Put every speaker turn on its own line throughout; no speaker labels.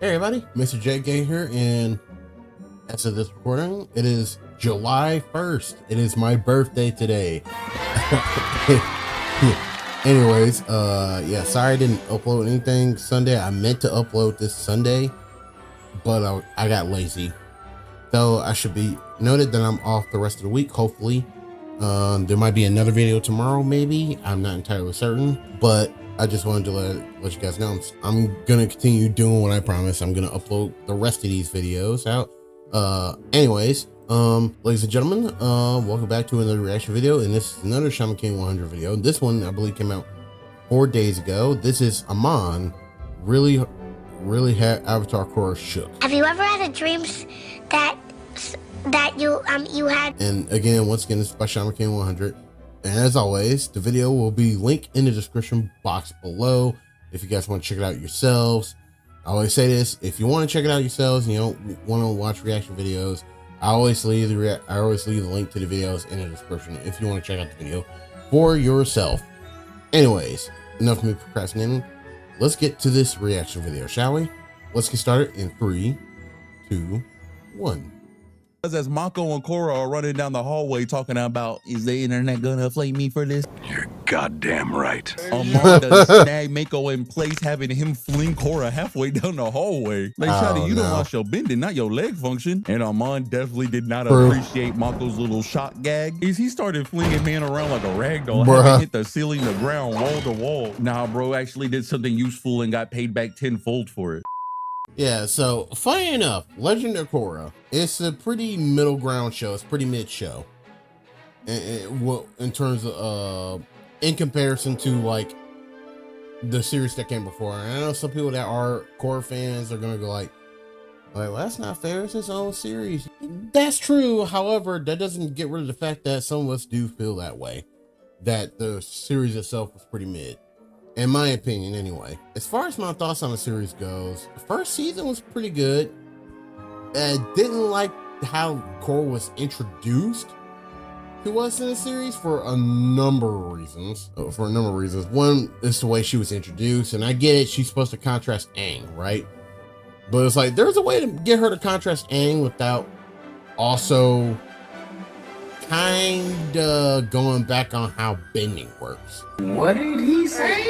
Hey everybody, Mr. JK here, and as of this recording, it is July 1st. It is my birthday today. Anyways, yeah, sorry I didn't upload anything Sunday. I meant to upload this Sunday, but I got lazy. So I should be noted that I'm off the rest of the week, hopefully. There might be another video tomorrow, maybe. I'm not entirely certain, but I just wanted to let you guys know I'm gonna continue doing what I promised. I'm gonna upload the rest of these videos out. Anyways, ladies and gentlemen, welcome back to another reaction video, and this is another Shaman King 100 video. This one I believe came out 4 days ago. This is AMON. Really had Avatar KORRA shook.
Have you ever had a dreams that you had?
And again, once again, this is by Shaman King 100. And as always, the video will be linked in the description box below if you guys want to check it out yourselves. I always say this: if you want to check it out yourselves, you don't want to watch reaction videos, I always leave the link to the videos in the description if you want to check out the video for yourself. Anyways, enough of me procrastinating. Let's get to this reaction video, shall we? Let's get started in 3, 2, 1.
As Mako and KORRA are running down the hallway talking about, is the internet gonna flame me for this?
You're goddamn right.
AMON does snag Mako in place, having him fling KORRA halfway down the hallway. Like, Shawty, you done lost your bending, not your leg function. And AMON definitely did not appreciate Mako's little shot gag. He started flinging man around like a rag doll, having hit the ceiling, the ground, wall to wall. Nah, bro actually did something useful and got paid back tenfold for it.
Yeah, so funny enough, Legend of Korra, it's a pretty middle ground show. It's pretty mid show, in terms of in comparison to like the series that came before. And I know some people that are Korra fans are gonna go like, well, that's not fair. It's its own series. That's true. However, that doesn't get rid of the fact that some of us do feel that way, that the series itself was pretty mid. In my opinion, anyway. As far as my thoughts on the series goes, the first season was pretty good. I didn't like how KORRA was introduced to us in the series for a number of reasons. One is the way she was introduced, and I get it, she's supposed to contrast Aang, right? But it's like, there's a way to get her to contrast Aang without also kinda going back on how bending works.
What did he say?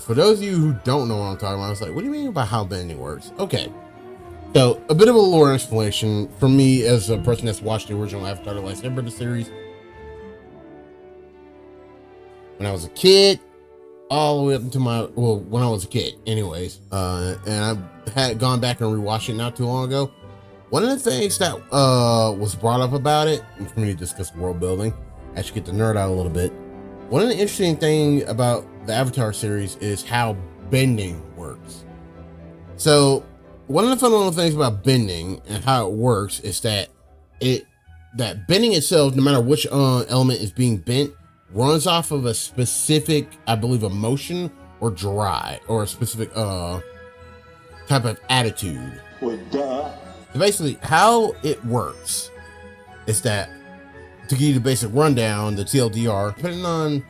For those of you who don't know what I'm talking about, I was like, what do you mean by how bending works? Okay, so a bit of a lore explanation for me as a person that's watched the original Avatar: The Last Airbender series. When I was a kid, all the way up until when I was a kid anyways, and I had gone back and rewatched it not too long ago. One of the things that was brought up about it, and for me to discuss world building, actually get the nerd out a little bit. One of the interesting things about the Avatar series is how bending works. So one of the fundamental things about bending and how it works is that bending itself, no matter which element is being bent, runs off of a specific, I believe, emotion or drive, or a specific type of attitude.
Well, duh.
So basically, how it works is that, to give you the basic rundown, the TLDR, depending on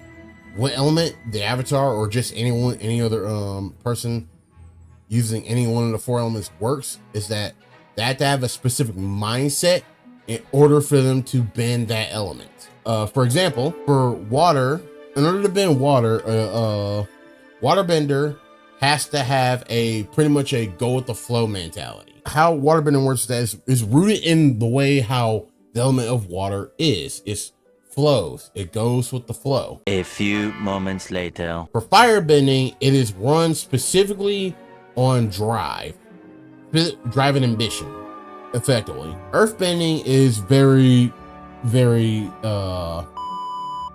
what element the avatar or just any other person using any one of the 4 elements works, is that they have to have a specific mindset in order for them to bend that element. For example, for water, in order to bend water, waterbender has to have pretty much a go with the flow mentality. How waterbending works is rooted in the way how the element of water is. It flows. It goes with the flow.
A few moments later.
For firebending, it is run specifically on drive and ambition, effectively. Earthbending is very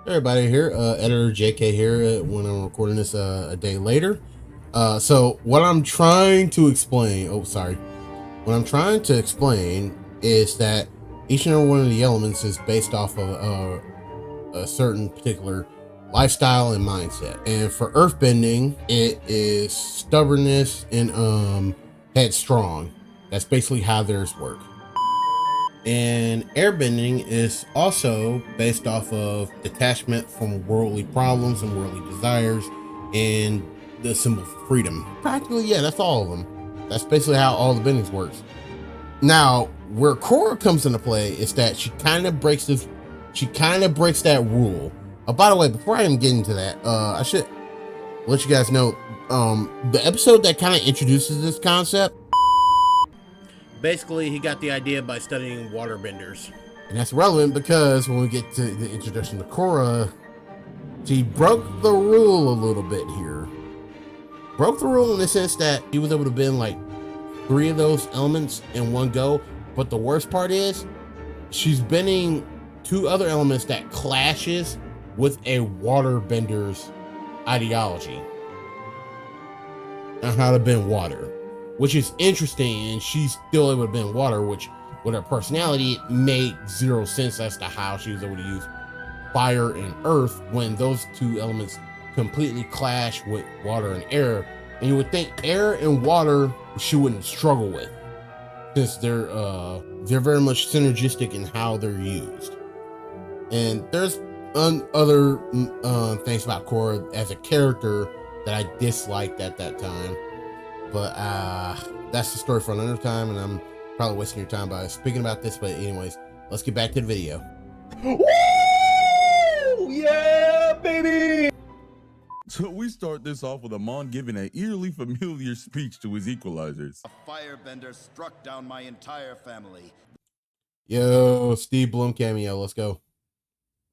everybody here, editor JK here, when I'm recording this a day later. So what I'm trying to explain, what I'm trying to explain is that each and every one of the elements is based off of a certain particular lifestyle and mindset. And for earthbending, it is stubbornness and headstrong. That's basically how theirs work. And airbending is also based off of detachment from worldly problems and worldly desires, and the symbol for freedom. Practically, yeah, that's all of them. That's basically how all the bendings works. Now, where KORRA comes into play is that she kind of breaks that rule. By the way, before I even get into that, I should let you guys know, the episode that kind of introduces this concept, basically he got the idea by studying waterbenders. And that's relevant because when we get to the introduction to KORRA, she broke the rule a little bit here. Broke the rule in the sense that he was able to bend like 3 of those elements in one go. But the worst part is she's bending 2 other elements that clashes with a waterbender's ideology on how to bend water, which is interesting. And she's still able to bend water, which with her personality, it made 0 sense as to how she was able to use fire and earth when those 2 elements completely clash with water and air. And you would think air and water she wouldn't struggle with, since they're very much synergistic in how they're used. And there's other things about KORRA as a character that I disliked at that time, but that's the story for another time, and I'm probably wasting your time by speaking about this. But anyways, let's get back to the video.
Woo! Yeah, baby! So we start this off with AMON giving an eerily familiar speech to his equalizers.
A firebender struck down my entire family.
Yo, Steve Bloom cameo, let's go.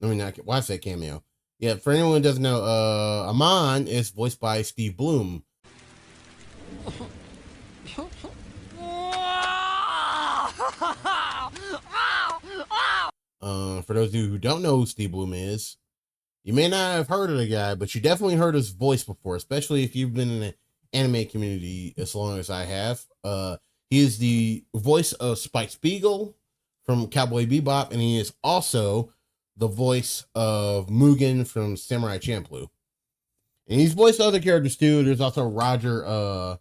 I mean, why say cameo? Yeah, for anyone who doesn't know, AMON is voiced by Steve Bloom. For those of you who don't know who Steve Bloom is, you may not have heard of the guy, but you definitely heard his voice before, especially if you've been in the anime community as long as I have. He is the voice of Spike Spiegel from Cowboy Bebop, and he is also the voice of Mugen from Samurai Champloo. And he's voiced other characters too. There's also Roger, I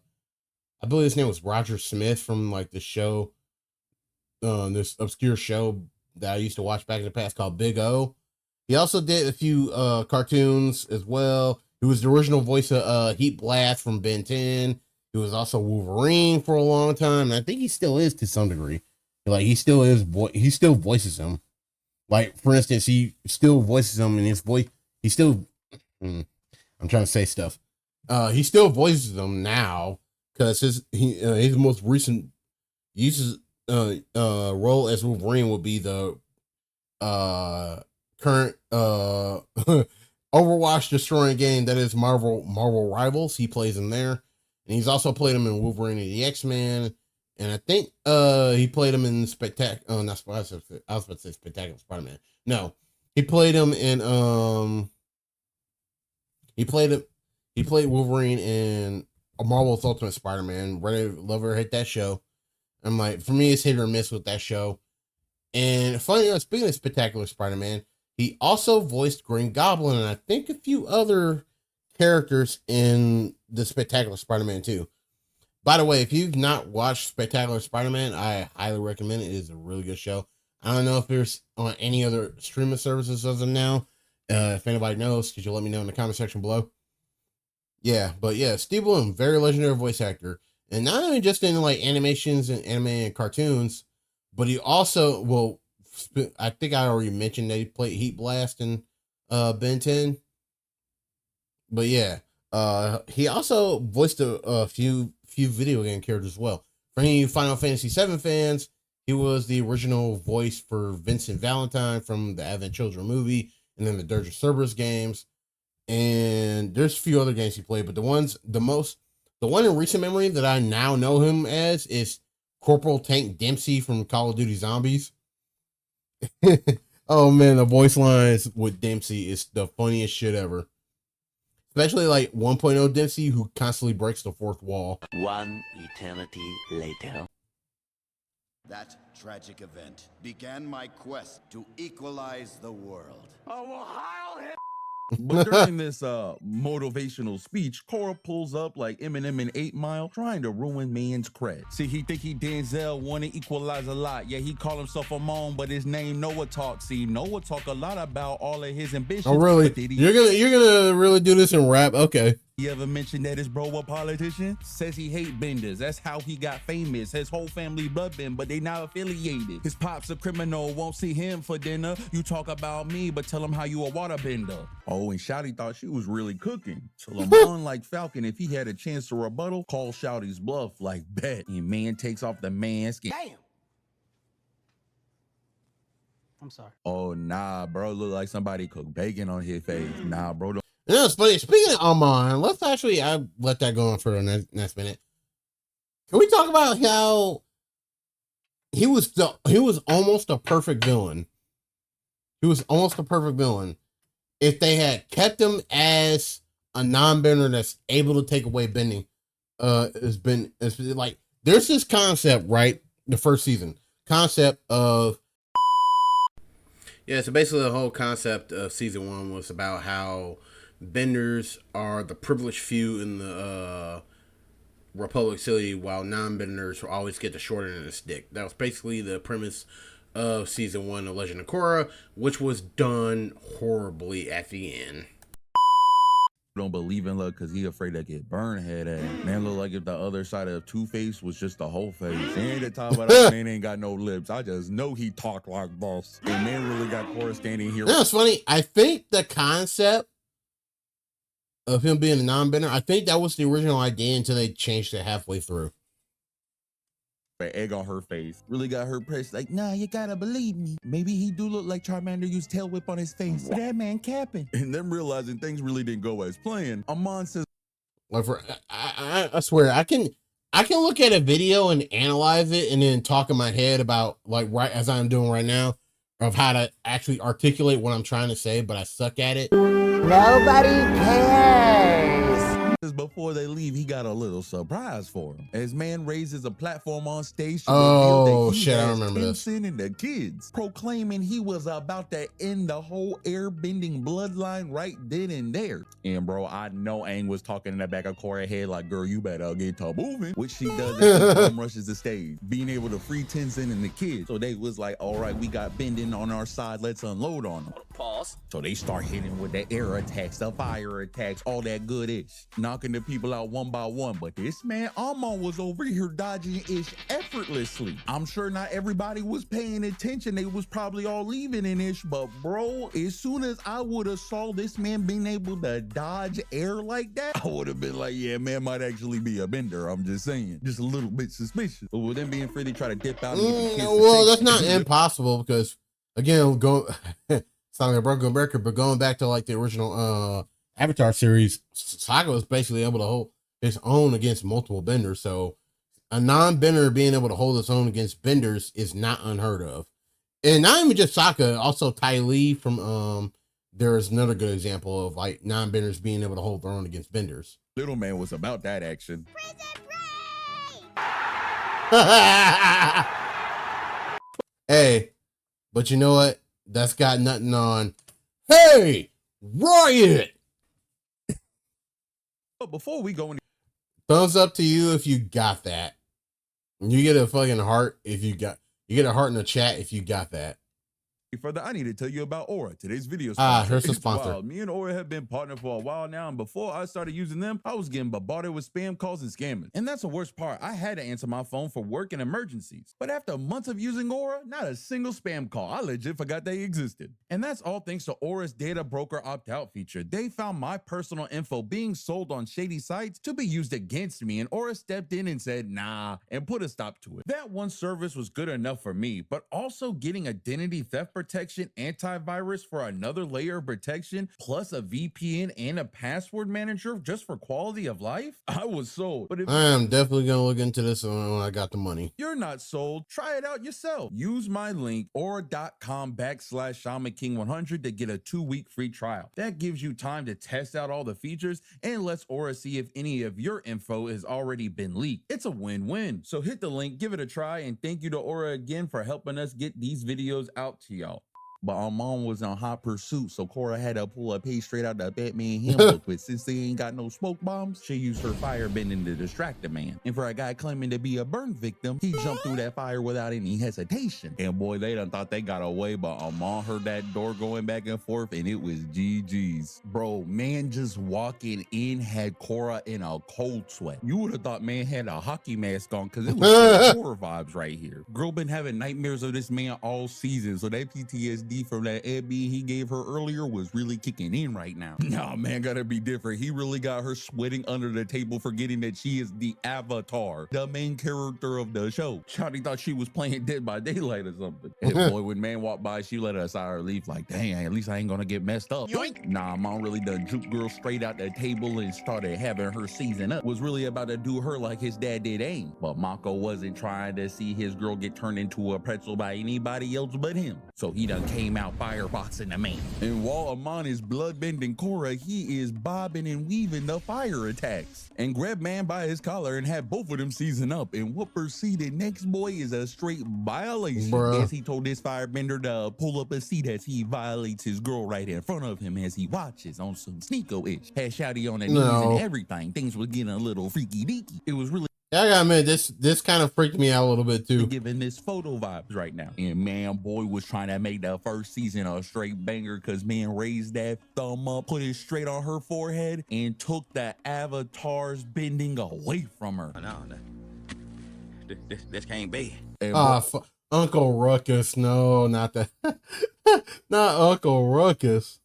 believe his name was Roger Smith from like the show, this obscure show that I used to watch back in the past called Big O. He also did a few cartoons as well. He was the original voice of Heat Blast from Ben 10. He was also Wolverine for a long time, and I think he still is to some degree. Like he still is, he still voices him. Like for instance, he still voices him in his voice. He still, I'm trying to say stuff. He still voices them now because his most recent role as Wolverine would be the current Overwatch destroying game that is Marvel Rivals. He plays him there, and he's also played him in Wolverine and the X-Men, and I think he played him in Spectacular. Not I was about to say Spectacular Spider-Man. No, he played him in he played Wolverine in Marvel's Ultimate Spider-Man. Ready, love or hate that show. I'm like, for me, it's hit or miss with that show. And funny enough, speaking of Spectacular Spider-Man, he also voiced Green Goblin and I think a few other characters in the Spectacular Spider-Man too. By the way, if you've not watched Spectacular Spider-Man, I highly recommend it. It is a really good show. I don't know if there's on any other streaming services as of now. If anybody knows, could you let me know in the comment section below? Yeah, but yeah, Steve Bloom, very legendary voice actor. And not only just in like animations and anime and cartoons, but he also, well, I think I already mentioned that he played Heat Blast in Ben 10. But yeah, he also voiced a few video game characters as well. For any Final Fantasy VII fans, he was the original voice for Vincent Valentine from the Advent Children movie, and then the Dirge of Cerberus games. And there's a few other games he played, but the one in recent memory that I now know him as is Corporal Tank Dempsey from Call of Duty Zombies. Oh man, the voice lines with Dempsey is the funniest shit ever. Especially like 1.0 Dempsey, who constantly breaks the fourth wall.
One eternity later.
That tragic event began my quest to equalize the world.
But during this motivational speech, KORRA pulls up like Eminem in 8 Mile, trying to ruin man's cred. See, he think he Denzel, wanna equalize a lot. Yeah, he call himself AMON, but his name Noah talk. See, Noah talk a lot about all of his ambitions.
Oh really? You're gonna really do this in rap? Okay.
You ever mentioned that his bro a politician? Says he hate benders. That's how he got famous. His whole family blood bend, but they now affiliated. His pop's a criminal, won't see him for dinner. You talk about me, but tell him how you a water bender. Oh, and Shouty thought she was really cooking. So Lamont, like Falcon, if he had a chance to rebuttal, call Shouty's bluff like bet. And man takes off the mask.
Damn. I'm sorry.
Oh, nah, bro. Look like somebody cooked bacon on his face. Nah, bro. Don't.
Yeah, it's funny. Speaking of AMON, let's actually, I let that go on for the next minute. Can we talk about how he was almost a perfect villain? He was almost a perfect villain if they had kept him as a non-bender that's able to take away bending. It's like there's this concept, right? The first season concept of. Yeah, so basically the whole concept of season 1 was about how benders are the privileged few in the Republic City, while non-benders will always get the short end of the stick. That was basically the premise of season 1 of Legend of Korra, which was done horribly at the end.
Don't believe in luck because he afraid to get burned head at. Man, look like if the other side of Two-Face was just the whole face. He ain't the top of that man ain't got no lips. I just know he talk like boss. And man really got Korra standing here.
Yeah, it's funny. I think the concept of him being a non-bender, I think that was the original idea until they changed it halfway through.
Egg on her face. Really got her pressed like, nah, you gotta believe me. Maybe he do look like Charmander used tail whip on his face. That man capping. And them realizing things really didn't go as planned. Amon says,
Like I swear, I can look at a video and analyze it and then talk in my head about, like, right as I'm doing right now, of how to actually articulate what I'm trying to say, but I suck at it.
Nobody cares.
before they leave, he got a little surprise for him. As man raises a platform on stage to
oh
reveal that he
shit, I
has
remember this.
Tencent and the kids, proclaiming he was about to end the whole airbending bloodline right then and there. And bro, I know Aang was talking in the back of Korra's head like, girl, you better get to moving, which she does as she rushes the stage, being able to free Tencent and the kids. So they was like, all right, we got bending on our side, let's unload on them.
Pause.
So they start hitting with the air attacks, the fire attacks, all that good ish, knocking the people out one by one. But this man, Amon, was over here dodging ish effortlessly. I'm sure not everybody was paying attention. They was probably all leaving in ish. But bro, as soon as I would have saw this man being able to dodge air like that, I would have been like, yeah, man might actually be a bender. I'm just saying, just a little bit suspicious. But with them being free, they try to dip out.
Well, that's not impossible because, again, sounding like a broken record, but going back to like the original Avatar series, Sokka was basically able to hold his own against multiple benders. So a non-bender being able to hold his own against benders is not unheard of. And not even just Sokka, also Ty Lee from there's another good example of like non-benders being able to hold their own against benders.
Little man was about that action.
Hey, but you know what? That's got nothing on. Hey, Riot!
But before we go any
Thumbs up to you if you got that. You get a fucking heart if you get a heart in the chat if you got that.
further, I need to tell you about Aura, today's video
sponsor.
sponsor.
Here's the
It's
sponsor.
wild. Me and Aura have been partnered for a while now, and before I started using them, I was getting bombarded with spam calls and scammers. And that's the worst part. I had to answer my phone for work and emergencies. But after months of using Aura, not a single spam call. I legit forgot they existed. And that's all thanks to Aura's data broker opt-out feature. They found my personal info being sold on shady sites to be used against me, and Aura stepped in and said, nah, and put a stop to it. That one service was good enough for me, but also getting identity theft protection, antivirus for another layer of protection, plus a VPN and a password manager just for quality of life? I was sold. But if
I am definitely gonna look into this when I got the money.
you're not sold, try it out yourself. Use my link aura.com/ShamanKing100 to get a 2-week free trial. That gives you time to test out all the features and lets Aura see if any of your info has already been leaked. It's a win-win. So hit the link, give it a try, and thank you to Aura again for helping us get these videos out to y'all. But Amon was on hot pursuit, so Korra had to pull a page straight out the Batman handbook. But since they ain't got no smoke bombs, she used her firebending to distract the man. And for a guy claiming to be a burn victim, he jumped through that fire without any hesitation. And boy, they done thought they got away, but Amon heard that door going back and forth, and it was GG's. Bro, man just walking in had Korra in a cold sweat. You would have thought man had a hockey mask on, because it was horror vibes right here. Girl been having nightmares of this man all season, so that PTSD from that Abby he gave her earlier was really kicking in right now. Nah, man, gotta be different. He really got her sweating under the table, forgetting that she is the Avatar, the main character of the show. Shawty thought she was playing Dead by Daylight or something. And boy, when man walked by, she let her sigh her leave like, dang, at least I ain't gonna get messed up. Yoink. Nah, mom really done juke girl straight out the table and started having her season up. Was really about to do her like his dad did AIM. But Mako wasn't trying to see his girl get turned into a pretzel by anybody else but him. So he done came out fireboxing the man. And while Amon is bloodbending Korra, he is bobbing and weaving the fire attacks. And grabbed man by his collar and had both of them season up. And what proceeded next, boy, is a straight violation. Bruh. As he told his firebender to pull up a seat as he violates his girl right in front of him as he watches on some sneako-ish. Had Shouty on the knees and everything. Things were getting a little freaky deaky. It was really
I gotta admit, this kind of freaked me out a little bit too.
Giving this photo vibes right now. And man, boy was trying to make the first season a straight banger, because man raised that thumb up, put it straight on her forehead, and took the Avatar's bending away from her.
No, this can't be.
Uncle Ruckus. No, not that. Not Uncle Ruckus.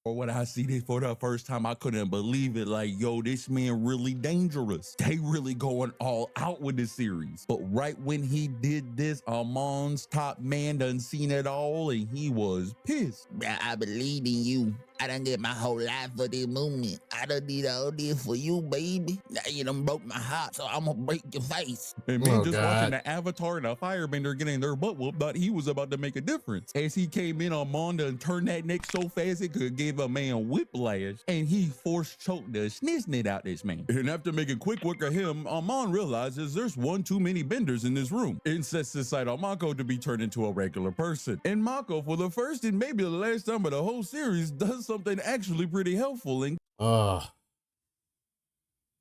Or when I see this for the first time, I couldn't believe it. Like, yo, this man really dangerous. They really going all out with this series. But right when he did this, Amon's top man done seen it all, and he was pissed.
I believe in you. I done get my whole life for this movement. I done did all this for you, baby. Now you done broke my heart, so I'm gonna break your face.
And me just watching the Avatar and a firebender getting their butt whooped, thought he was about to make a difference. As he came in, Amon done turned that neck so fast it could give a man whiplash, and he force choked the sniznit out this man. And after making quick work of him, Amon realizes there's one too many benders in this room, and sets aside on Mako to be turned into a regular person. And Mako, for the first and maybe the last time of the whole series, does something actually pretty helpful and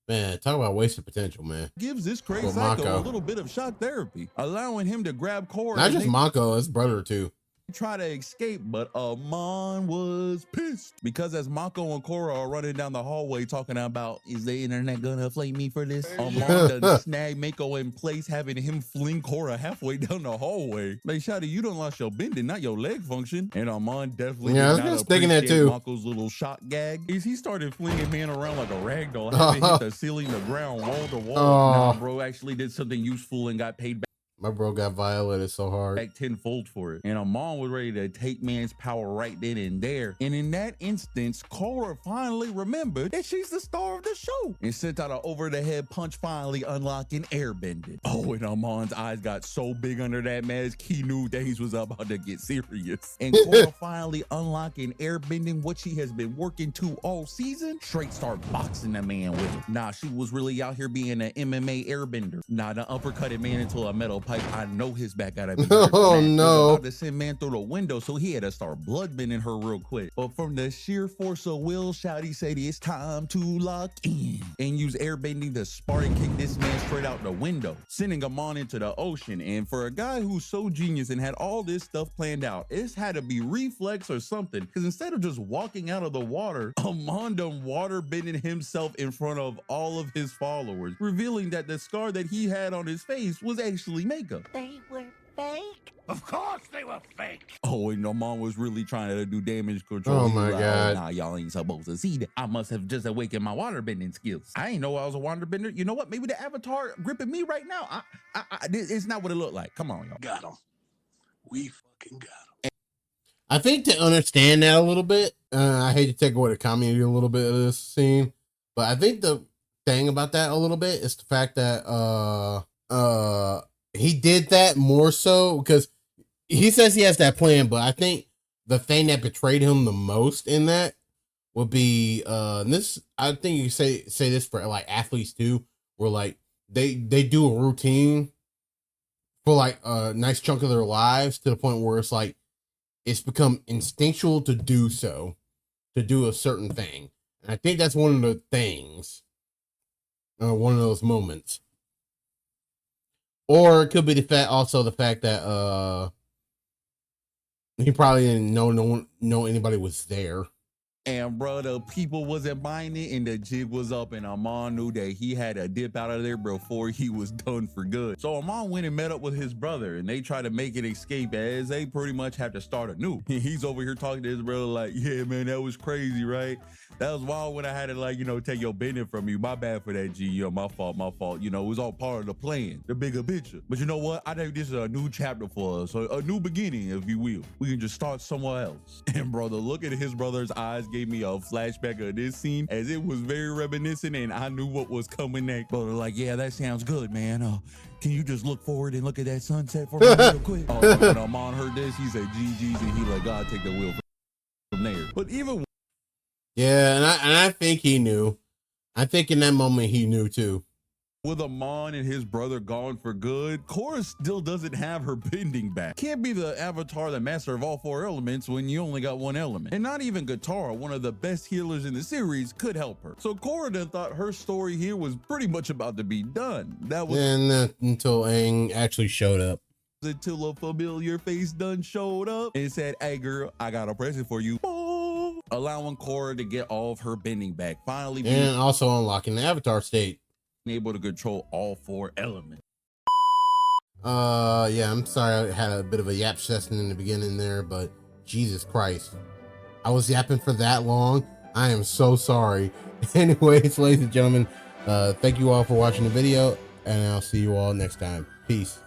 man, talk about wasted potential, man.
Gives this crazy psycho a little bit of shock therapy, allowing him to grab Korra.
Not just Mako, his brother too.
Try to escape, but Amon was pissed, because as Mako and Korra are running down the hallway talking about, is the internet gonna flame me for this? Amon done snag Mako in place, having him fling Korra halfway down the hallway. Like, Shawty, you done lost your bending, not your leg function. And Amon definitely
I was just thinking that too.
Mako's little shot gag is he started flinging man around like a rag doll, having hit the ceiling, the ground, wall to wall. Nah, bro actually did something useful and got paid back.
My bro got violated so hard.
Back tenfold for it. And Amon was ready to take man's power right then and there. And in that instance, Korra finally remembered that she's the star of the show and sent out an over-the-head punch, finally unlocking airbending. Oh, and Amon's eyes got so big under that mask, he knew things was about to get serious. And Korra finally unlocking airbending, what she has been working to all season, straight start boxing the man with it. Nah, she was really out here being an MMA airbender. Nah, the uppercutted man into a metal pipe. I know his back gotta be hurt.
Oh no!
About to send man through the window, so he had to start bloodbending her real quick. But from the sheer force of will, Shouty said it's time to lock in and use airbending to Spartan kick this man straight out the window, sending Amon into the ocean. And for a guy who's so genius and had all this stuff planned out, it's had to be reflex or something. Because instead of just walking out of the water, Amon done water bending himself in front of all of his followers, revealing that the scar that he had on his face was actually makeup.
They were fake?
Of course they were fake.
Oh, and Amon was really trying to do damage control.
Oh my God.
Nah, y'all ain't supposed to see that. I must have just awakened my waterbending skills. I ain't know I was a waterbender. You know what? Maybe the Avatar gripping me right now. It's not what it looked like. Come on, y'all.
Got him. We fucking got him.
I think to understand that a little bit, I hate to take away the comedy a little bit of this scene, but I think the thing about that a little bit is the fact that he did that more so because he says he has that plan, but I think the thing that betrayed him the most in that would be this. I think you say this for like athletes too, where like they do a routine for like a nice chunk of their lives to the point where it's like it's become instinctual to do so, to do a certain thing. And I think that's one of the things, one of those moments. Or it could be the fact that he probably didn't know anybody was there.
And bro, the people wasn't buying it and the jig was up, and Amon knew that he had to dip out of there before he was done for good. So Amon went and met up with his brother, and they tried to make an escape as they pretty much have to start anew. He's over here talking to his brother like, yeah, man, that was crazy, right? That was wild when I had to, like, you know, take your bending from you. My bad for that, G. Yo, my fault. You know, it was all part of the plan, the bigger picture. But you know what? I think this is a new chapter for us, a new beginning, if you will. We can just start somewhere else. And brother, look at his brother's eyes gave me a flashback of this scene as it was very reminiscent, and I knew what was coming next. Brother, like, yeah, that sounds good, man. Can you just look forward and look at that sunset for me real quick? When Amon heard this, he said, GG's, and he like, God, take the wheel from there. But even
yeah, and I think he knew. I think in that moment he knew too.
with Amon and his brother gone for good, KORRA still doesn't have her bending back. Can't be the avatar, the master of all 4 elements when you only got 1 element. And not even Katara, one of the best healers in the series, could help her. So KORRA then thought her story here was pretty much about to be done. That was
until Aang actually showed up.
Until a familiar face done showed up and said, hey girl, I got a present for you. Allowing KORRA to get all of her bending back. Finally
and also unlocking the avatar state.
Able to control all 4 elements.
Yeah, I'm sorry I had a bit of a yap session in the beginning there, but Jesus Christ, I was yapping for that long. I am so sorry. Anyways, ladies and gentlemen, thank you all for watching the video, and I'll see you all next time. Peace.